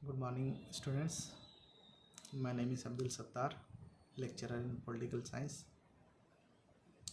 Good morning, students. My name is Abdul Sattar, lecturer in Political Science,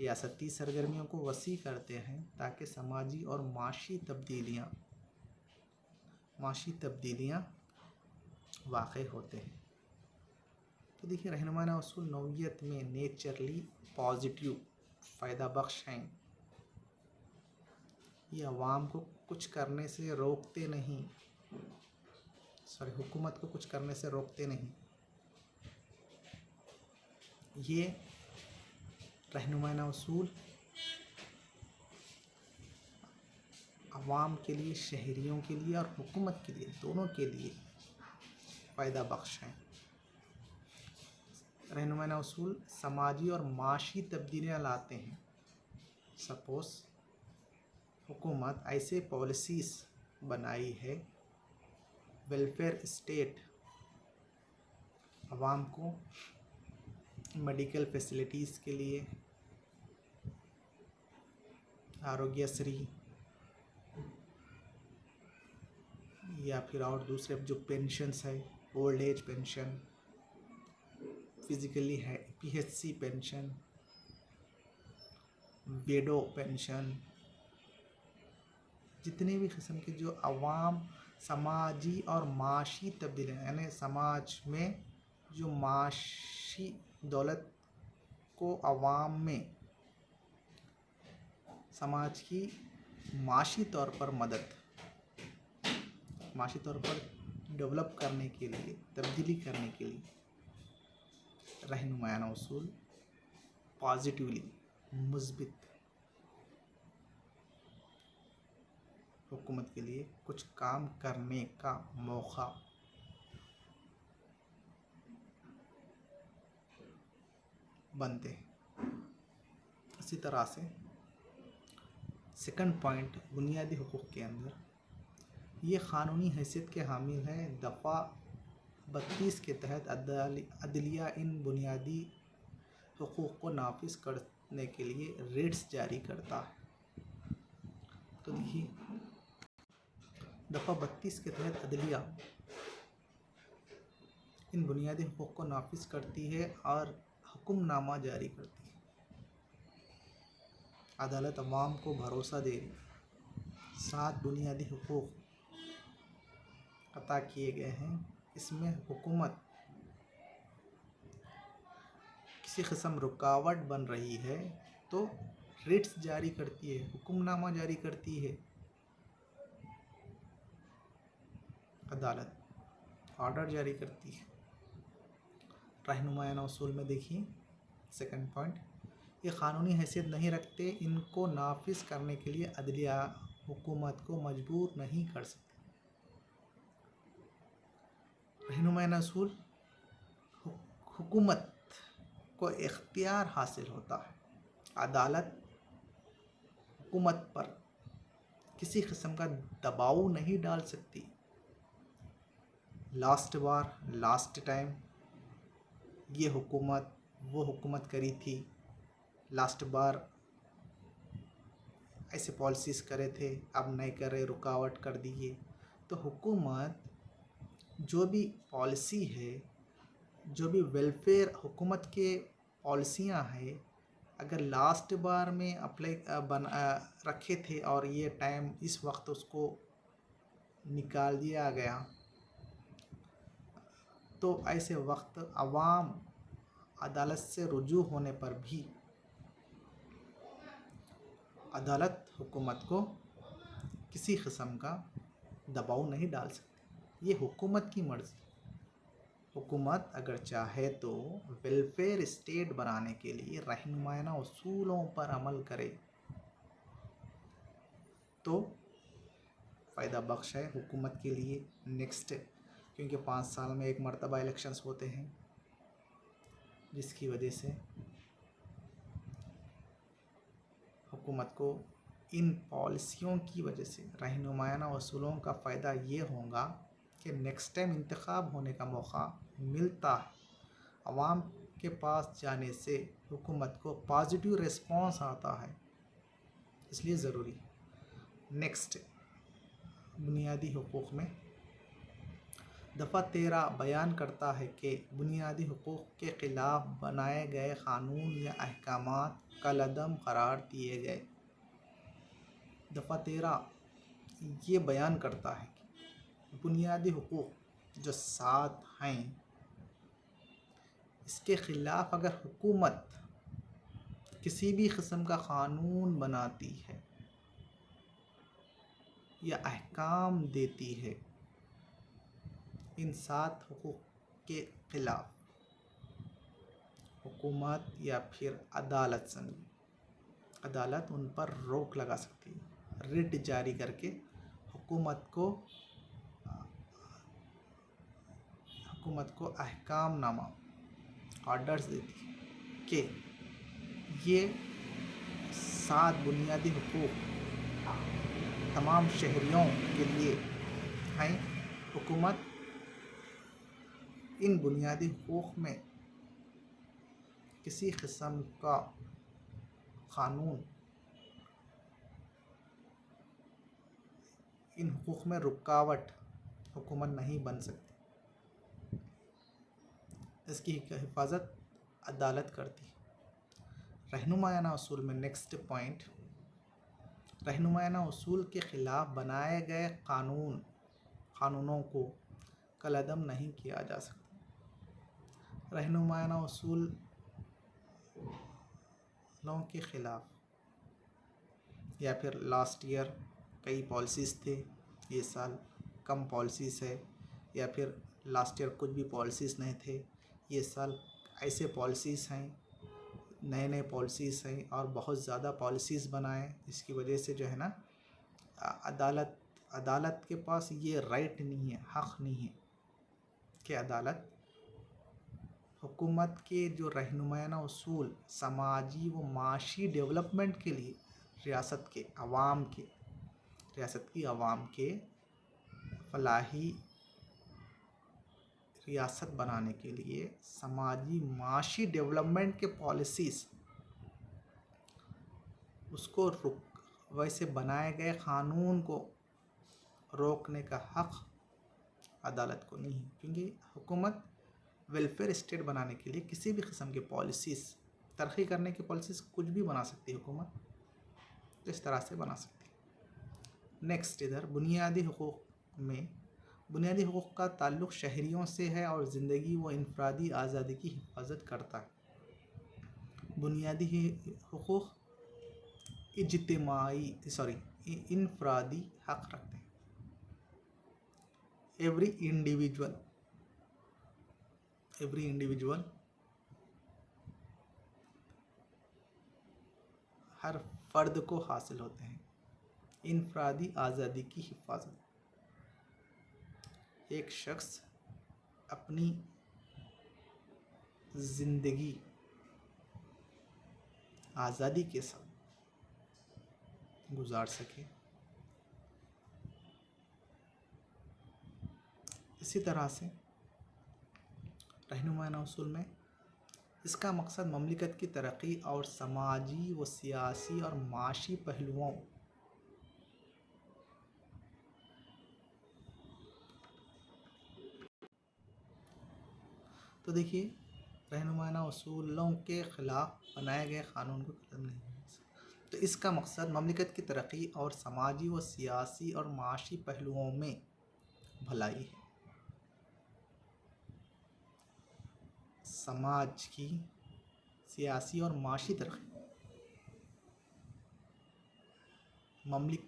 ریاستی سرگرمیوں کو وسیع کرتے ہیں تاکہ سماجی اور معاشی تبدیلیاں واقع ہوتے ہیں۔ تو دیکھیے رہنمانہ اصول نوعیت میں نیچرلی پازیٹیو فائدہ بخش ہیں۔ یہ عوام کو کچھ کرنے سے روکتے نہیں، حکومت کو کچھ کرنے سے روکتے نہیں۔ یہ رہنمانہ اصول عوام کے لیے، شہریوں کے لیے اور حکومت کے لیے، دونوں کے لیے فائدہ بخش ہیں۔ رہنمانہ اصول سماجی اور معاشی تبدیلیاں لاتے ہیں۔ سپوز حکومت ایسے پالیسیز بنائی ہے، ویلفیئر اسٹیٹ، عوام کو میڈیکل فیسلٹیز کے لیے، آروگیہ سری یا پھر اور دوسرے جو پینشنز ہے، اولڈ ایج پینشن، فزیکلی ہے PHC پینشن، ویڈو پینشن، جتنے بھی قسم کے جو عوام سماجی اور معاشی تبدیلیاں، یعنی سماج میں جو معاشی دولت کو عوام میں سماج کی معاشی طور پر معاشی طور پر ڈیولپ کرنے کے لیے، تبدیلی کرنے کے لیے رہنمانہ اصول پازیٹیولی، مثبت حکومت کے لیے کچھ کام کرنے کا موقع بنتے ہیں۔ اسی طرح سے سیکنڈ پوائنٹ بنیادی حقوق کے اندر یہ قانونی حیثیت کے حامل ہے۔ دفعہ 32 کے تحت عدلیہ ان بنیادی حقوق کو نافذ کرنے کے لیے ریٹس جاری کرتا ہے۔ تو دیکھیے دفعہ 32 کے تحت عدلیہ ان بنیادی حقوق کو نافذ کرتی ہے اور حکم نامہ جاری کرتی ہے۔ عدالت عوام کو بھروسہ دے 7 بنیادی حقوق عطا کیے گئے ہیں۔ اس میں حکومت کسی قسم رکاوٹ بن رہی ہے تو ریٹس جاری کرتی ہے، حکم نامہ جاری کرتی ہے عدالت، آرڈر جاری کرتی ہے۔ رہنمانہ اصول میں دیکھیے سیکنڈ پوائنٹ، یہ قانونی حیثیت نہیں رکھتے، ان کو نافذ کرنے کے لیے عدلیہ حکومت کو مجبور نہیں کر سکتی۔ رہنمانہ اصول حکومت کو اختیار حاصل ہوتا ہے، عدالت حکومت پر کسی قسم کا دباؤ نہیں ڈال سکتی۔ لاسٹ ٹائم یہ حکومت وہ حکومت کری تھی، لاسٹ بار ایسے پالیسیز کرے تھے، اب نہیں کر رہے، رکاوٹ کر دیے۔ تو حکومت جو بھی پالیسی ہے، جو بھی ویلفیئر حکومت کے پالیسیاں ہیں، اگر لاسٹ بار میں رکھے تھے اور یہ ٹائم اس وقت اس کو نکال دیا گیا، تو ایسے وقت عوام عدالت سے رجوع ہونے پر بھی عدالت حکومت کو کسی قسم کا دباؤ نہیں ڈال سکتی۔ یہ حکومت کی مرضی۔ حکومت اگر چاہے تو ویلفیئر اسٹیٹ بنانے کے لیے رہنمانہ اصولوں پر عمل کرے تو فائدہ بخش ہے حکومت کے لیے۔ نیکسٹ، کیونکہ 5 سال میں ایک مرتبہ الیکشنز ہوتے ہیں، جس کی وجہ سے حکومت کو ان پالیسیوں کی وجہ سے رہنمانہ اصولوں کا فائدہ یہ ہوگا کہ نیکسٹ ٹائم انتخاب ہونے کا موقع ملتا ہے۔ عوام کے پاس جانے سے حکومت کو پازیٹیو ریسپانس آتا ہے، اس لیے ضروری۔ نیکسٹ، بنیادی حقوق میں دفعہ 13 بیان کرتا ہے کہ بنیادی حقوق کے خلاف بنائے گئے قانون یا احکامات کالعدم قرار دیے گئے۔ دفعہ 13 یہ بیان کرتا ہے کہ بنیادی حقوق جو 7 ہیں، اس کے خلاف اگر حکومت کسی بھی قسم کا قانون بناتی ہے یا احکام دیتی ہے ان 7 حقوق کے خلاف، حکومت یا پھر عدالت ان پر روک لگا سکتی ہے، ریٹ جاری کر کے حکومت کو احکام نامہ آرڈرز دیتی ہے کہ یہ 7 بنیادی حقوق تمام شہریوں کے لیے ہیں۔ حکومت ان بنیادی حقوق میں کسی قسم کا قانون، ان حقوق میں رکاوٹ حکومت نہیں بن سکتی، اس کی حفاظت عدالت کرتی ہے۔ رہنمایانہ اصول میں نیکسٹ پوائنٹ، رہنمایانہ اصول کے خلاف بنائے گئے قانونوں کو کالعدم نہیں کیا جا سکتا۔ رہنمایانہ اصولوں کے خلاف یا پھر لاسٹ ایئر کئی پالیسیز تھے، یہ سال کم پالیسیز ہے، یا پھر لاسٹ ایئر کچھ بھی پالیسیز نہیں تھے، یہ سال ایسے پالیسیز ہیں، نئے پالیسیز ہیں اور بہت زیادہ پالیسیز بنائیں، جس کی وجہ سے جو ہے نا عدالت کے پاس یہ رائٹ نہیں ہے، حق نہیں ہے کہ عدالت حکومت کے جو رہنمایانہ اصول سماجی و معاشی ڈیولپمنٹ کے لیے ریاست کی عوام کے فلاحی ریاست بنانے کے لیے سماجی معاشی ڈیولپمنٹ کے پالیسیز اس کو ویسے بنائے گئے قانون کو روکنے کا حق عدالت کو نہیں ہے، کیونکہ حکومت ویلفیئر اسٹیٹ بنانے کے لیے کسی بھی قسم کی پالیسیز، ترقی کرنے کی پالیسیز کچھ بھی بنا سکتی ہے حکومت، اس طرح سے بنا سکتی ہے۔ نیکسٹ ادھر بنیادی حقوق میں، بنیادی حقوق کا تعلق شہریوں سے ہے اور زندگی و انفرادی آزادی کی حفاظت کرتا ہے۔ بنیادی حقوق انفرادی حق رکھتے ہیں۔ ایوری انڈیویجول ہر فرد کو حاصل ہوتے ہیں۔ انفرادی آزادی کی حفاظت، ایک شخص اپنی زندگی آزادی کے ساتھ گزار سکے۔ اسی طرح سے رہنمایانہ اصول میں اس کا مقصد مملکت کی ترقی اور سماجی و سیاسی اور معاشی پہلوؤں تو دیکھیے، رہنمایانہ اصولوں کے خلاف بنائے گئے قانون کو ختم نہیں، تو اس کا مقصد مملکت کی ترقی اور سماجی و سیاسی اور معاشی پہلوؤں میں بھلائی ہے۔ سماج کی سیاسی اور معاشی ترقی،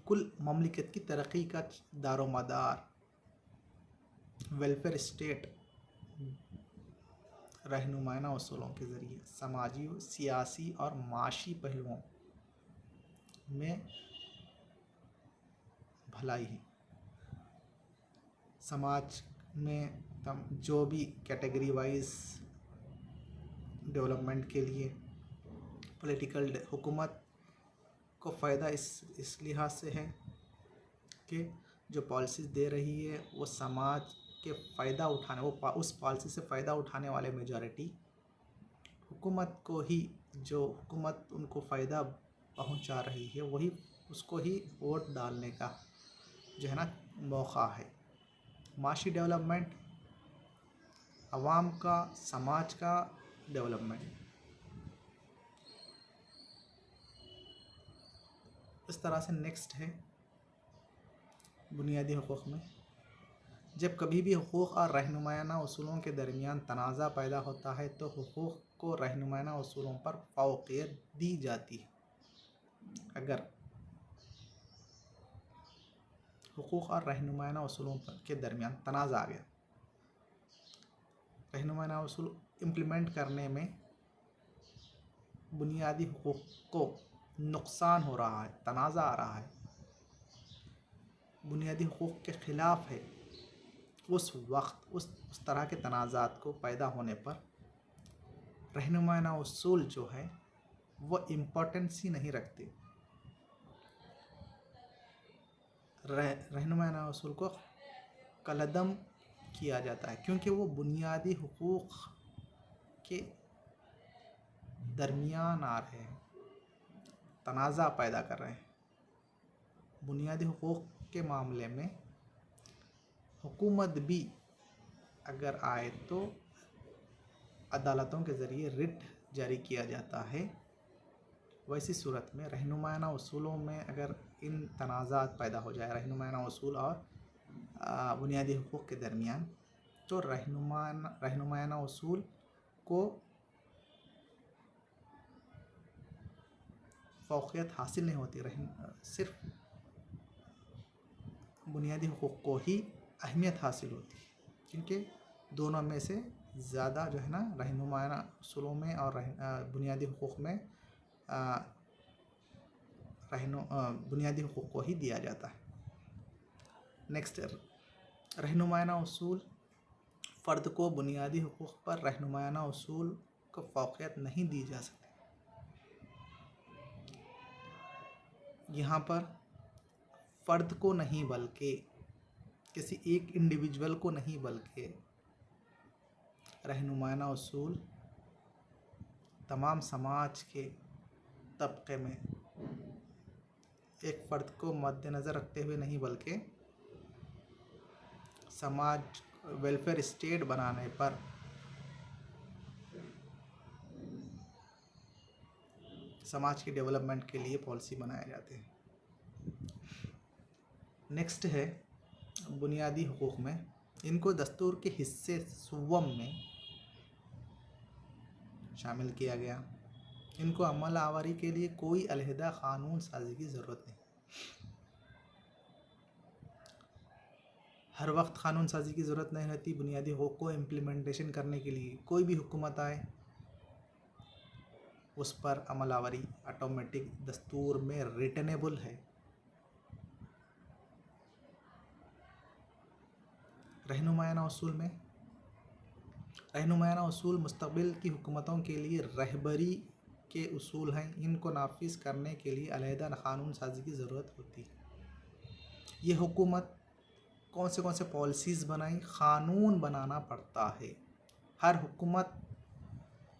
کل مملکت کی ترقی کا دار و مدار ویلفیئر اسٹیٹ رہنمایانہ اصولوں کے ذریعے سماجی سیاسی اور معاشی پہلوؤں میں بھلائی ہے۔ سماج میں جو بھی کیٹیگری وائز ڈیولپمنٹ کے لیے پولیٹیکل حکومت کو فائدہ اس لحاظ سے ہے کہ جو پالیسیز دے رہی ہے وہ سماج کے فائدہ اٹھانے، اس پالیسی سے فائدہ اٹھانے والے میجورٹی حکومت کو ہی، جو حکومت ان کو فائدہ پہنچا رہی ہے وہی اس کو ہی ووٹ ڈالنے کا جو ہے نا موقع ہے۔ معاشی ڈیولپمنٹ عوام کا، سماج کا ڈیولپمنٹ۔ اس طرح سے نیکسٹ ہے بنیادی حقوق میں، جب کبھی بھی حقوق اور رہنمایانہ اصولوں کے درمیان تنازع پیدا ہوتا ہے تو حقوق کو رہنمایانہ اصولوں پر فوقیت دی جاتی ہے۔ اگر حقوق اور رہنمایانہ اصولوں کے درمیان تنازع آ گیا، رہنمایانہ اصول امپلیمنٹ کرنے میں بنیادی حقوق کو نقصان ہو رہا ہے، تنازع آ رہا ہے، بنیادی حقوق کے خلاف ہے، اس وقت اس طرح کے تنازعات کو پیدا ہونے پر رہنمایانہ اصول جو ہے وہ امپورٹنس ہی نہیں رکھتے، رہنمایانہ اصول کو کالعدم کیا جاتا ہے، کیونکہ وہ بنیادی حقوق کے درمیان آ رہے ہیں، تنازع پیدا کر رہے ہیں۔ بنیادی حقوق کے معاملے میں حکومت بھی اگر آئے تو عدالتوں کے ذریعے رٹ جاری کیا جاتا ہے، ویسی صورت میں رہنمایانہ اصولوں میں اگر ان تنازعات پیدا ہو جائے رہنمایانہ اصول اور بنیادی حقوق کے درمیان، تو رہنمایانہ اصول کو فوقیت حاصل نہیں ہوتی، صرف بنیادی حقوق کو ہی اہمیت حاصل ہوتی ہے، کیونکہ دونوں میں سے زیادہ جو ہے نا رہنمایانہ اصولوں میں اور بنیادی حقوق میں بنیادی حقوق کو ہی دیا جاتا ہے۔ نیکسٹ، رہنمایانہ اصول فرد کو بنیادی حقوق پر رہنمایانہ اصول کو فوقیت نہیں دی جا سکتی۔ یہاں پر فرد کو نہیں بلکہ کسی ایک انڈیویجول کو نہیں بلکہ رہنمایانہ اصول تمام سماج کے طبقے میں ایک فرد کو مد نظر رکھتے ہوئے نہیں بلکہ سماج ویلفیئر اسٹیٹ بنانے پر سماج کی ڈیولپمنٹ کے لیے پالیسی بنائے جاتے ہیں۔ نیکسٹ ہے بنیادی حقوق میں، ان کو دستور کے حصے سوم میں شامل کیا گیا، ان کو عمل آوری کے لیے کوئی علیحدہ قانون سازی کی ضرورت نہیں۔ ہر وقت قانون سازی کی ضرورت نہیں رہتی، بنیادی حقوق کو امپلیمنٹیشن کرنے کے لیے کوئی بھی حکومت آئے اس پر عمل آوری آٹومیٹک دستور میں ریٹنیبل ہے۔ رہنمایانہ اصول میں، رہنمایانہ اصول مستقبل کی حکومتوں کے لیے رہبری کے اصول ہیں، ان کو نافذ کرنے کے لیے علیحدہ قانون سازی کی ضرورت ہوتی ہے۔ یہ حکومت کون سے پالیسیز بنائیں، قانون بنانا پڑتا ہے، ہر حکومت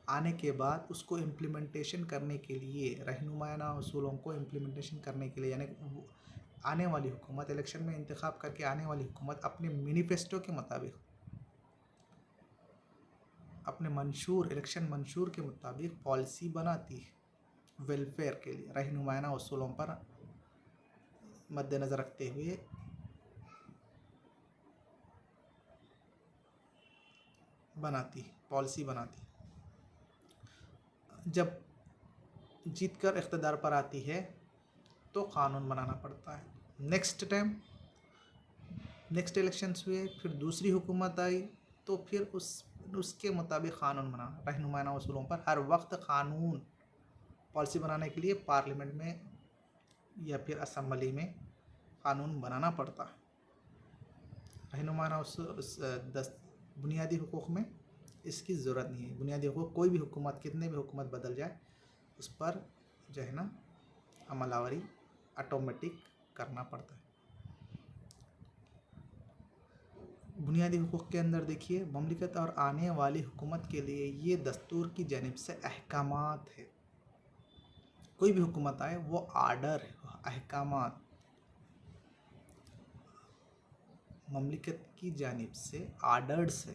آنے کے بعد اس کو امپلیمنٹیشن کرنے کے لیے رہنمایانہ اصولوں کو امپلیمنٹیشن کرنے کے لیے، یعنی آنے والی حکومت الیکشن میں انتخاب کر کے آنے والی حکومت اپنے مینیفیسٹو کے مطابق، اپنے الیکشن منشور کے مطابق پالیسی بناتی ہے ویلفیئر کے لیے، رہنمایانہ اصولوں پر مد نظر رکھتے ہوئے بناتی، پالیسی بناتی۔ جب جیت کر اقتدار پر آتی ہے تو قانون بنانا پڑتا ہے۔ نیکسٹ الیکشنز ہوئے، پھر دوسری حکومت آئی تو پھر اس کے مطابق قانون بنانا، رہنمایانہ اصولوں پر ہر وقت قانون پالیسی بنانے کے لیے پارلیمنٹ میں یا پھر اسمبلی میں قانون بنانا پڑتا ہے۔ رہنمایانہ بنیادی حقوق میں اس کی ضرورت نہیں ہے، بنیادی حقوق کوئی بھی حکومت، کتنے بھی حکومت بدل جائے، اس پر جو ہے نا عمل آوری آٹومیٹک کرنا پڑتا ہے۔ بنیادی حقوق کے اندر دیکھیے، مملکت اور آنے والی حکومت کے لیے یہ دستور کی جانب سے احکامات ہے۔ کوئی بھی حکومت آئے وہ آرڈر ہے، احکامات مملکت کی جانب سے آرڈرز ہے،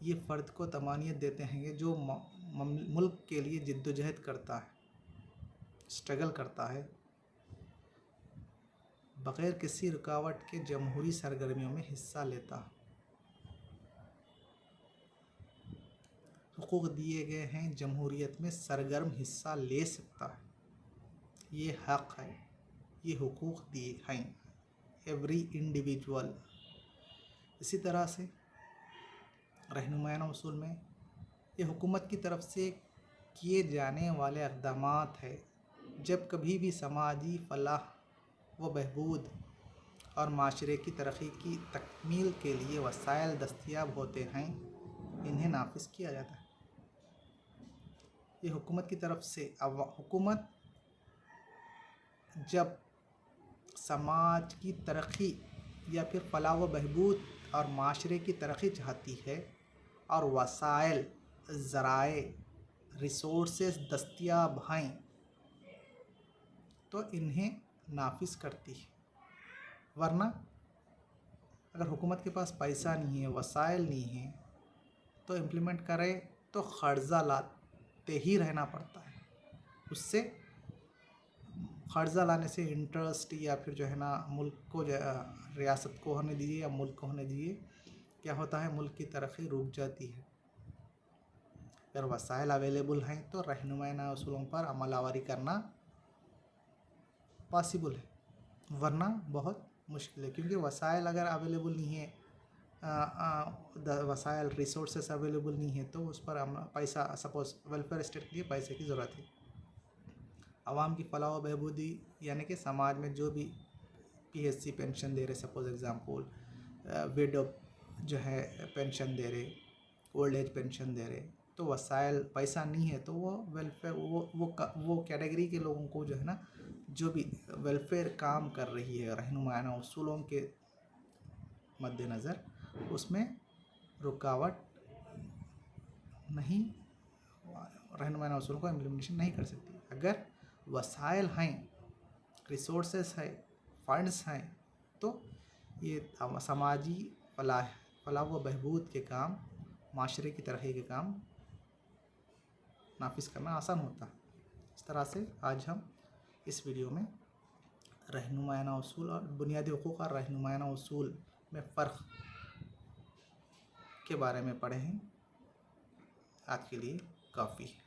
یہ فرد کو طمانینت دیتے ہیں کہ جو ملک کے لیے جد و جہد کرتا ہے، اسٹرگل کرتا ہے، بغیر کسی رکاوٹ کے جمہوری سرگرمیوں میں حصہ لیتا ہے۔ حقوق دیے گئے ہیں، جمہوریت میں سرگرم حصہ لے سکتا ہے، یہ حق ہے، یہ حقوق دیے ہیں ایوری انڈیویجول۔ اسی طرح سے رہنمایانہ اصول میں یہ حکومت کی طرف سے کیے جانے والے اقدامات ہیں۔ جب کبھی بھی سماجی فلاح و بہبود اور معاشرے کی ترقی کی تکمیل کے لیے وسائل دستیاب ہوتے ہیں، انہیں نافذ کیا جاتا ہے۔ یہ حکومت کی طرف سے حکومت جب سماج کی ترقی یا پھر فلاح و بہبود اور معاشرے کی ترقی چاہتی ہے اور وسائل، ذرائع، ریسورسز دستیاب ہیں تو انہیں نافذ کرتی ہے۔ ورنہ اگر حکومت کے پاس پیسہ نہیں ہے، وسائل نہیں ہیں تو امپلیمنٹ کرے تو قرضہ لاتے ہی رہنا پڑتا ہے۔ اس سے قرضہ لانے سے انٹرسٹ یا پھر جو ہے نا ملک کو ریاست کو ہونے دیجیے یا ملک کو ہونے دیجیے، کیا ہوتا ہے، ملک کی ترقی رک جاتی ہے۔ اگر وسائل اویلیبل ہیں تو رہنمایانہ اصولوں پر عمل آوری کرنا پاسبل ہے، ورنہ بہت مشکل ہے، کیونکہ وسائل اگر اویلیبل نہیں ہے، وسائل ریسورسز اویلیبل نہیں ہے تو اس پر پیسہ، سپوز ویلفیئر اسٹیٹ کے لیے پیسے کی ضرورت ہے۔ عوام کی فلاح و بہبودی یعنی کہ سماج میں جو بھی PHC پینشن دے رہے، سپوز ایگزامپل ویڈو جو ہے پینشن دے رہے، اولڈ ایج پینشن دے رہے، تو وسائل، پیسہ نہیں ہے تو وہ ویلفیئر، وہ کیٹیگری کے لوگوں کو جو ہے نا، جو بھی ویلفیئر کام کر رہی ہے رہنمایانہ اصولوں کے مد نظر، اس میں رکاوٹ نہیں، رہنمایانہ اصولوں کو امپلیمنٹیشن نہیں کر سکتی۔ اگر وسائل ہیں، ریسورسز ہیں، فنڈز ہیں تو یہ سماجی فلاح و بہبود کے کام، معاشرے کی ترقی کے کام نافذ کرنا آسان ہوتا ہے۔ اس طرح سے آج ہم اس ویڈیو میں رہنمایانہ اصول اور بنیادی حقوق اور رہنمایانہ اصول میں فرق کے بارے میں پڑھے ہیں۔ آج کے لیے کافی ہے۔